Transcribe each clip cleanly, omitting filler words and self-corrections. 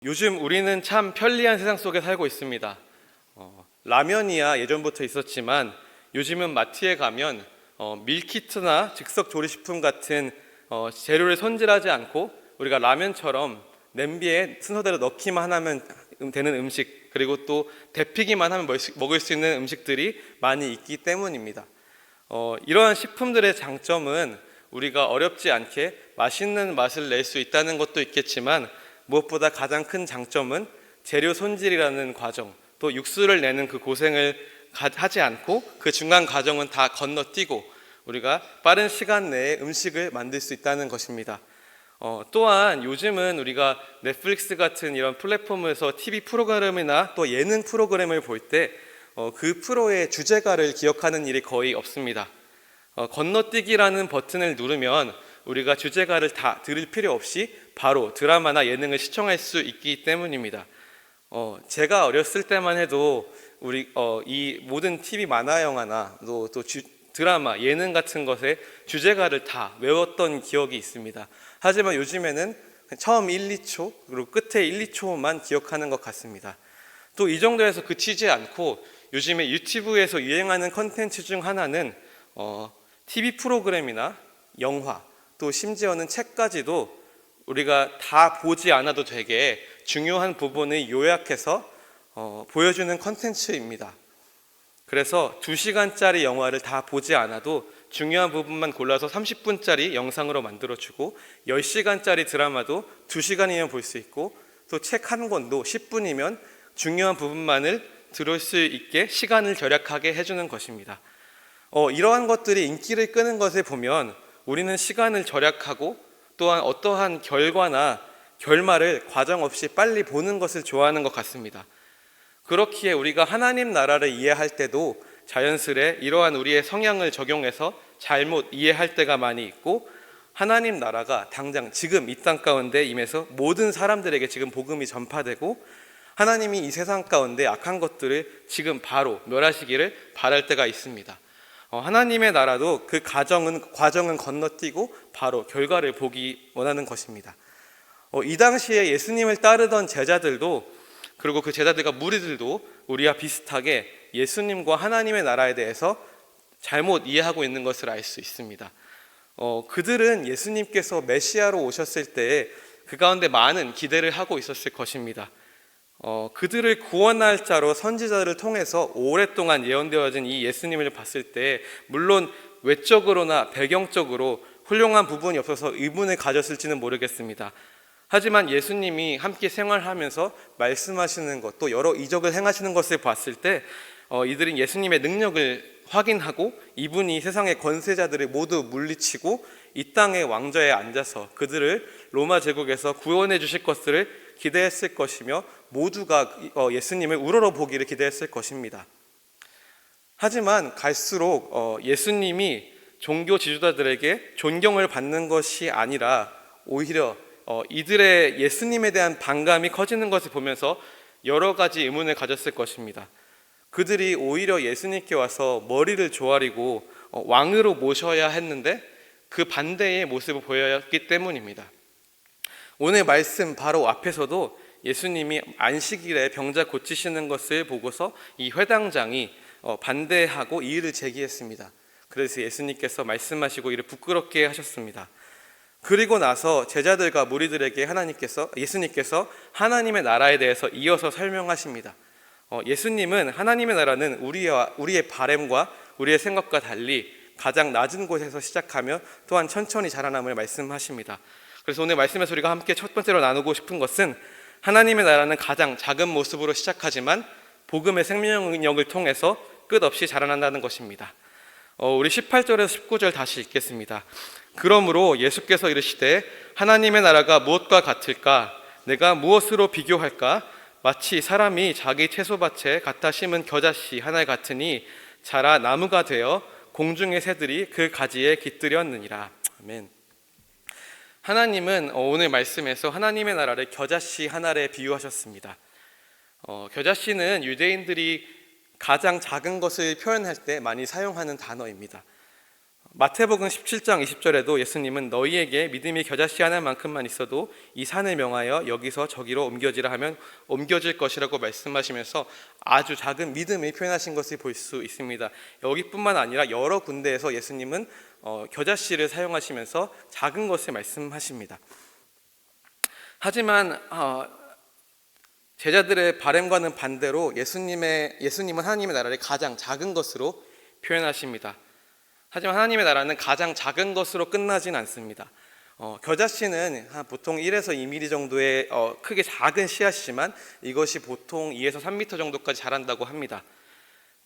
요즘 우리는 참 편리한 세상 속에 살고 있습니다. 라면이야 예전부터 있었지만 요즘은 마트에 가면 밀키트나 즉석 조리식품 같은 재료를 손질하지 않고 우리가 라면처럼 냄비에 순서대로 넣기만 하면 되는 음식, 그리고 또 데피기만 하면 먹을 수 있는 음식들이 많이 있기 때문입니다. 이러한 식품들의 장점은 우리가 어렵지 않게 맛있는 맛을 낼 수 있다는 것도 있겠지만, 무엇보다 가장 큰 장점은 재료 손질이라는 과정, 또 육수를 내는 그 고생을 하지 않고 그 중간 과정은 다 건너뛰고 우리가 빠른 시간 내에 음식을 만들 수 있다는 것입니다. 또한 요즘은 우리가 넷플릭스 같은 이런 플랫폼에서 TV 프로그램이나 또 예능 프로그램을 볼 때 그 프로의 주제가를 기억하는 일이 거의 없습니다. 건너뛰기라는 버튼을 누르면 우리가 주제가를 다 들을 필요 없이 바로 드라마나 예능을 시청할 수 있기 때문입니다. 제가 어렸을 때만 해도 이 모든 TV 만화 영화나 또 드라마, 예능 같은 것에 주제가를 다 외웠던 기억이 있습니다. 하지만 요즘에는 처음 1, 2초 그리고 끝에 1, 2초만 기억하는 것 같습니다. 또 이 정도에서 그치지 않고 요즘에 유튜브에서 유행하는 컨텐츠 중 하나는 TV 프로그램이나 영화, 또 심지어는 책까지도 우리가 다 보지 않아도 되게 중요한 부분을 요약해서 보여주는 컨텐츠입니다. 그래서 2시간짜리 영화를 다 보지 않아도 중요한 부분만 골라서 30분짜리 영상으로 만들어주고, 10시간짜리 드라마도 2시간이면 볼 수 있고, 또 책 한 권도 10분이면 중요한 부분만을 들을 수 있게 시간을 절약하게 해주는 것입니다. 이러한 것들이 인기를 끄는 것을 보면 우리는 시간을 절약하고 또한 어떠한 결과나 결말을 과정 없이 빨리 보는 것을 좋아하는 것 같습니다. 그렇기에 우리가 하나님 나라를 이해할 때도 자연스레 이러한 우리의 성향을 적용해서 잘못 이해할 때가 많이 있고, 하나님 나라가 당장 지금 이 땅 가운데 임해서 모든 사람들에게 지금 복음이 전파되고, 하나님이 이 세상 가운데 악한 것들을 지금 바로 멸하시기를 바랄 때가 있습니다. 하나님의 나라도 그 과정은 건너뛰고 바로 결과를 보기 원하는 것입니다. 이 당시에 예수님을 따르던 제자들도, 그리고 그 제자들과 무리들도 우리와 비슷하게 예수님과 하나님의 나라에 대해서 잘못 이해하고 있는 것을 알 수 있습니다. 그들은 예수님께서 메시아로 오셨을 때 그 가운데 많은 기대를 하고 있었을 것입니다. 그들을 구원할 자로 선지자들을 통해서 오랫동안 예언되어진 이 예수님을 봤을 때 물론 외적으로나 배경적으로 훌륭한 부분이 없어서 의문을 가졌을지는 모르겠습니다. 하지만 예수님이 함께 생활하면서 말씀하시는 것, 또 여러 이적을 행하시는 것을 봤을 때 이들은 예수님의 능력을 확인하고 이분이 세상의 권세자들을 모두 물리치고 이 땅의 왕좌에 앉아서 그들을 로마 제국에서 구원해 주실 것들을 기대했을 것이며, 모두가 예수님을 우러러보기를 기대했을 것입니다. 하지만 갈수록 예수님이 종교 지도자들에게 존경을 받는 것이 아니라 오히려 이들의 예수님에 대한 반감이 커지는 것을 보면서 여러 가지 의문을 가졌을 것입니다. 그들이 오히려 예수님께 와서 머리를 조아리고 왕으로 모셔야 했는데 그 반대의 모습을 보였기 때문입니다. 오늘 말씀 바로 앞에서도 예수님이 안식일에 병자 고치시는 것을 보고서 이 회당장이 반대하고 이의를 제기했습니다. 그래서 예수님께서 말씀하시고 이를 부끄럽게 하셨습니다. 그리고 나서 제자들과 무리들에게 예수님께서 하나님의 나라에 대해서 이어서 설명하십니다. 예수님은 하나님의 나라는 우리의 바램과 우리의 생각과 달리 가장 낮은 곳에서 시작하며 또한 천천히 자라남을 말씀하십니다. 그래서 오늘 말씀에서 우리가 함께 첫 번째로 나누고 싶은 것은, 하나님의 나라는 가장 작은 모습으로 시작하지만 복음의 생명력을 통해서 끝없이 자라난다는 것입니다. 우리 18절에서 19절 다시 읽겠습니다. 그러므로 예수께서 이르시되 하나님의 나라가 무엇과 같을까? 내가 무엇으로 비교할까? 마치 사람이 자기 채소밭에 갖다 심은 겨자씨 하나 같으니 자라 나무가 되어 공중의 새들이 그 가지에 깃들였느니라. 아멘. 하나님은 오늘 말씀에서 하나님의 나라를 겨자씨 하나에 비유하셨습니다. 겨자씨는 유대인들이 가장 작은 것을 표현할 때 많이 사용하는 단어입니다. 마태복음 17장 20절에도 예수님은 너희에게 믿음이 겨자씨 하나만큼만 있어도 이 산을 명하여 여기서 저기로 옮겨지라 하면 옮겨질 것이라고 말씀하시면서 아주 작은 믿음을 표현하신 것을 볼 수 있습니다. 여기뿐만 아니라 여러 군데에서 예수님은 겨자씨를 사용하시면서 작은 것을 말씀하십니다. 하지만 제자들의 바람과는 반대로 예수님은 하나님의 나라를 가장 작은 것으로 표현하십니다. 하지만 하나님의 나라는 가장 작은 것으로 끝나진 않습니다. 겨자씨는 보통 1에서 2mm 정도의 크게 작은 씨앗이지만 이것이 보통 2에서 3m 정도까지 자란다고 합니다.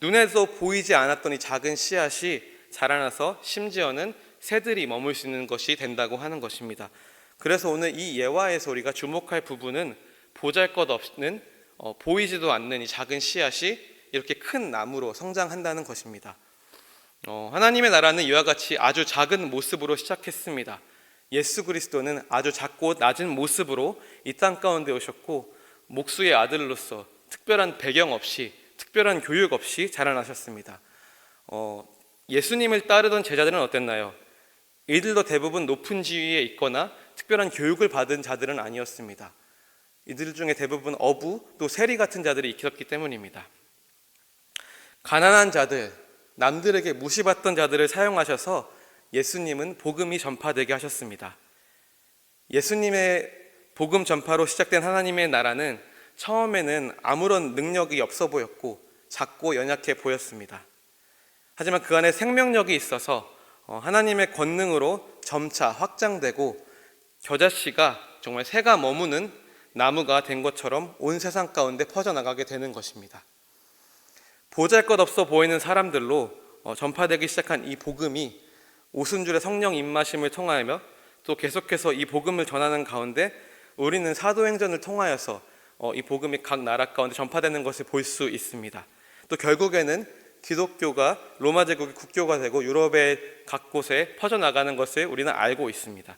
눈에서 보이지 않았던 이 작은 씨앗이 자라나서 심지어는 새들이 머물 수 있는 것이 된다고 하는 것입니다. 그래서 오늘 이 예화에서 우리가 주목할 부분은 보잘것없는 보이지도 않는 이 작은 씨앗이 이렇게 큰 나무로 성장한다는 것입니다. 하나님의 나라는 이와 같이 아주 작은 모습으로 시작했습니다. 예수 그리스도는 아주 작고 낮은 모습으로 이 땅 가운데 오셨고 목수의 아들로서 특별한 배경 없이 특별한 교육 없이 자라나셨습니다. 예수님을 따르던 제자들은 어땠나요? 이들도 대부분 높은 지위에 있거나 특별한 교육을 받은 자들은 아니었습니다. 이들 중에 대부분 어부 또 세리 같은 자들이 있었기 때문입니다. 가난한 자들, 남들에게 무시받던 자들을 사용하셔서 예수님은 복음이 전파되게 하셨습니다. 예수님의 복음 전파로 시작된 하나님의 나라는 처음에는 아무런 능력이 없어 보였고 작고 연약해 보였습니다. 하지만 그 안에 생명력이 있어서 하나님의 권능으로 점차 확장되고 겨자씨가 정말 새가 머무는 나무가 된 것처럼 온 세상 가운데 퍼져나가게 되는 것입니다. 보잘것없어 보이는 사람들로 전파되기 시작한 이 복음이 오순절의 성령 임마심을 통하여 또 계속해서 이 복음을 전하는 가운데 우리는 사도행전을 통하여서 이 복음이 각 나라 가운데 전파되는 것을 볼 수 있습니다. 또 결국에는 기독교가 로마 제국의 국교가 되고 유럽의 각 곳에 퍼져나가는 것을 우리는 알고 있습니다.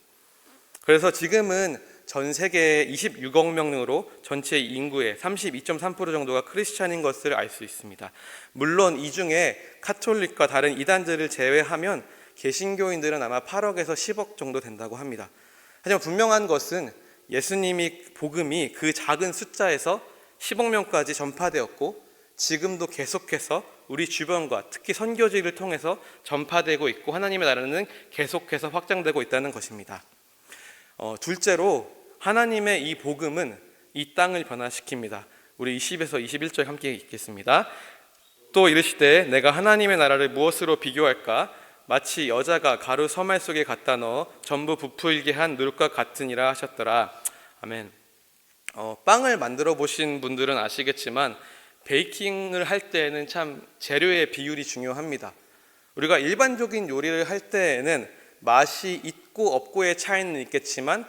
그래서 지금은 전 세계 26억 명으로 전체 인구의 32.3% 정도가 크리스찬인 것을 알 수 있습니다. 물론 이 중에 카톨릭과 다른 이단들을 제외하면 개신교인들은 아마 8억에서 10억 정도 된다고 합니다. 하지만 분명한 것은 예수님이 복음이 그 작은 숫자에서 10억 명까지 전파되었고 지금도 계속해서 우리 주변과 특히 선교지를 통해서 전파되고 있고 하나님의 나라는 계속해서 확장되고 있다는 것입니다. 둘째로 하나님의 이 복음은 이 땅을 변화시킵니다. 우리 20에서 21절 함께 읽겠습니다. 또 이르시되 내가 하나님의 나라를 무엇으로 비교할까? 마치 여자가 가루 서말 속에 갖다 넣어 전부 부풀게 한 누룩과 같으니라 하셨더라. 아멘. 빵을 만들어 보신 분들은 아시겠지만 베이킹을 할 때에는 참 재료의 비율이 중요합니다. 우리가 일반적인 요리를 할 때에는 맛이 있고 없고의 차이는 있겠지만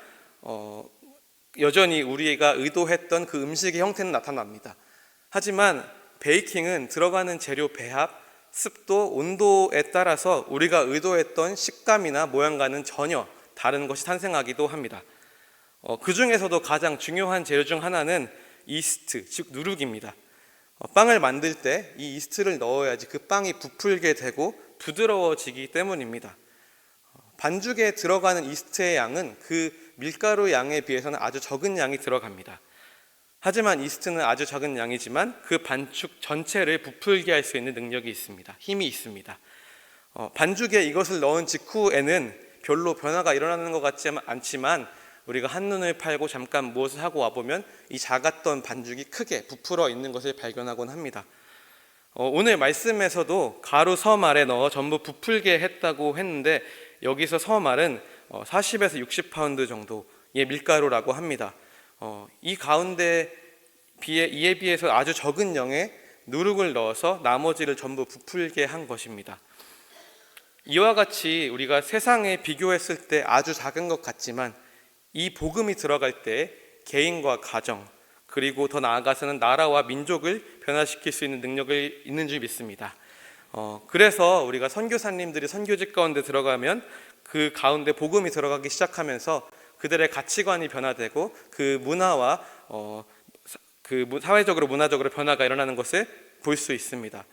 여전히 우리가 의도했던 그 음식의 형태는 나타납니다. 하지만 베이킹은 들어가는 재료 배합, 습도, 온도에 따라서 우리가 의도했던 식감이나 모양과는 전혀 다른 것이 탄생하기도 합니다. 그 중에서도 가장 중요한 재료 중 하나는 이스트, 즉 누룩입니다. 빵을 만들 때 이 이스트를 넣어야지 그 빵이 부풀게 되고 부드러워지기 때문입니다. 반죽에 들어가는 이스트의 양은 그 밀가루 양에 비해서는 아주 적은 양이 들어갑니다. 하지만 이스트는 아주 작은 양이지만 그 반죽 전체를 부풀게 할 수 있는 능력이 있습니다. 힘이 있습니다. 반죽에 이것을 넣은 직후에는 별로 변화가 일어나는 것 같지 않지만 우리가 한눈을 팔고 잠깐 무엇을 하고 와보면 이 작았던 반죽이 크게 부풀어 있는 것을 발견하곤 합니다. 오늘 말씀에서도 가루 서말에 넣어 전부 부풀게 했다고 했는데 여기서 서말은 40에서 60파운드 정도의 밀가루라고 합니다. 이 가운데 이에 비해서 아주 적은 양의 누룩을 넣어서 나머지를 전부 부풀게 한 것입니다. 이와 같이 우리가 세상에 비교했을 때 아주 작은 것 같지만 이 복음이 들어갈 때 개인과 가정 그리고 더 나아가서는 나라와 민족을 변화시킬 수 있는 능력이 있는 줄 믿습니다. 그래서 우리가 선교사님들이 선교직 가운데 들어가면 그 가운데 복음이 들어가기 시작하면서 그들의 가치관이 변화되고 그 문화와 그 사회적으로 문화적으로 변화가 일어나는 것을 볼 수 있습니다.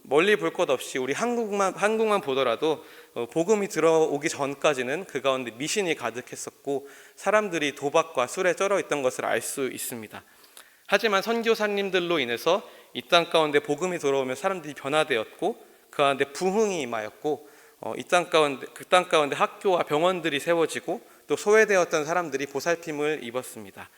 멀리 볼 것 없이 우리 한국만 보더라도 복음이 들어오기 전까지는 그 가운데 미신이 가득했었고 사람들이 도박과 술에 쩔어 있던 것을 알 수 있습니다. 하지만 선교사님들로 인해서 이 땅 가운데 복음이 들어오면 사람들이 변화되었고 그 가운데 부흥이 임하였고 그 땅 가운데 학교와 병원들이 세워지고 또 소외되었던 사람들이 보살핌을 입었습니다.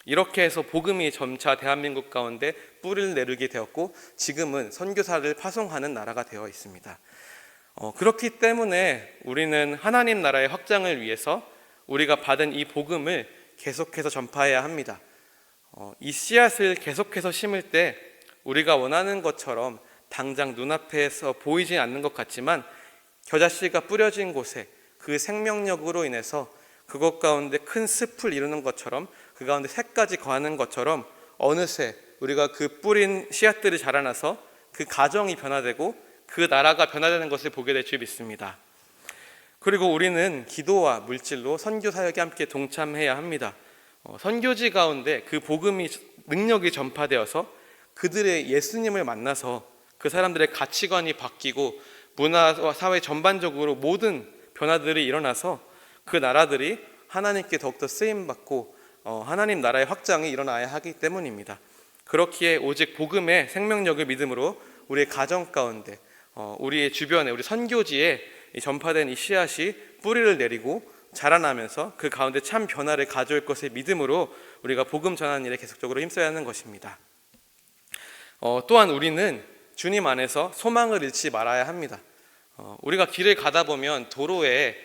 이렇게 해서 복음이 점차 대한민국 가운데 뿌리를 내리게 되었고 지금은 선교사를 파송하는 나라가 되어 있습니다. 그렇기 때문에 우리는 하나님 나라의 확장을 위해서 우리가 받은 이 복음을 계속해서 전파해야 합니다. 이 씨앗을 계속해서 심을 때 우리가 원하는 것처럼 당장 눈앞에서 보이지 않는 것 같지만 겨자씨가 뿌려진 곳에 그 생명력으로 인해서 그것 가운데 큰 숲을 이루는 것처럼 그 가운데 새까지 거하는 것처럼 어느새 우리가 그 뿌린 씨앗들이 자라나서 그 가정이 변화되고 그 나라가 변화되는 것을 보게 될 줄 믿습니다. 그리고 우리는 기도와 물질로 선교 사역에 함께 동참해야 합니다. 선교지 가운데 그 복음이 능력이 전파되어서 그들의 예수님을 만나서 그 사람들의 가치관이 바뀌고 문화와 사회 전반적으로 모든 변화들이 일어나서 그 나라들이 하나님께 더욱더 쓰임받고 하나님 나라의 확장이 일어나야 하기 때문입니다. 그렇기에 오직 복음의 생명력을 믿음으로 우리의 가정 가운데 우리의 주변에 우리 선교지에 전파된 이 씨앗이 뿌리를 내리고 자라나면서 그 가운데 참 변화를 가져올 것을 믿음으로 우리가 복음 전하는 일에 계속적으로 힘써야 하는 것입니다. 또한 우리는 주님 안에서 소망을 잃지 말아야 합니다. 우리가 길을 가다 보면 도로에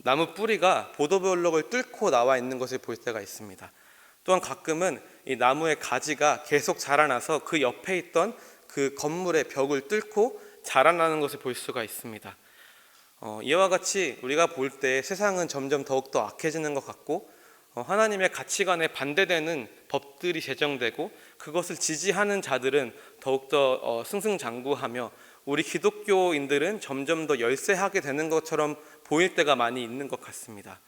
나무 뿌리가 보도블록을 뚫고 나와 있는 것을 볼 때가 있습니다. 또한 가끔은 이 나무의 가지가 계속 자라나서 그 옆에 있던 그 건물의 벽을 뚫고 자라나는 것을 볼 수가 있습니다. 이와 같이 우리가 볼 때 세상은 점점 더욱더 악해지는 것 같고 하나님의 가치관에 반대되는 법들이 제정되고 그것을 지지하는 자들은 더욱더 승승장구하며 우리 기독교인들은 점점 더 열세하게 되는 것처럼 보일 때가 많이 있는 것 같습니다.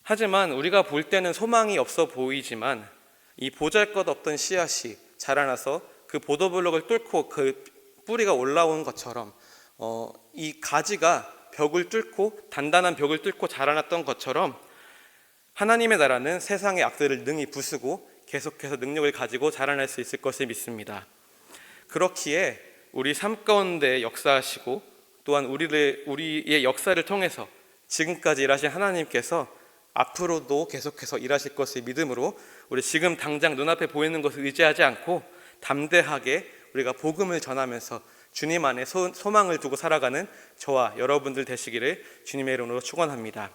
하지만 우리가 볼 때는 소망이 없어 보이지만 이 보잘것없던 씨앗이 자라나서 그 보도블록을 뚫고 그 뿌리가 올라온 것처럼 이 가지가 벽을 뚫고 단단한 벽을 뚫고 자라났던 것처럼 하나님의 나라는 세상의 악들을 능히 부수고 계속해서 능력을 가지고 자라날 수 있을 것을 믿습니다. 그렇기에 우리 삶 가운데 역사하시고 또한 우리의 역사를 통해서 지금까지 일하신 하나님께서 앞으로도 계속해서 일하실 것을 믿음으로 우리 지금 당장 눈앞에 보이는 것을 의지하지 않고 담대하게 우리가 복음을 전하면서 주님 안에 소망을 두고 살아가는 저와 여러분들 되시기를 주님의 이름으로 축원합니다.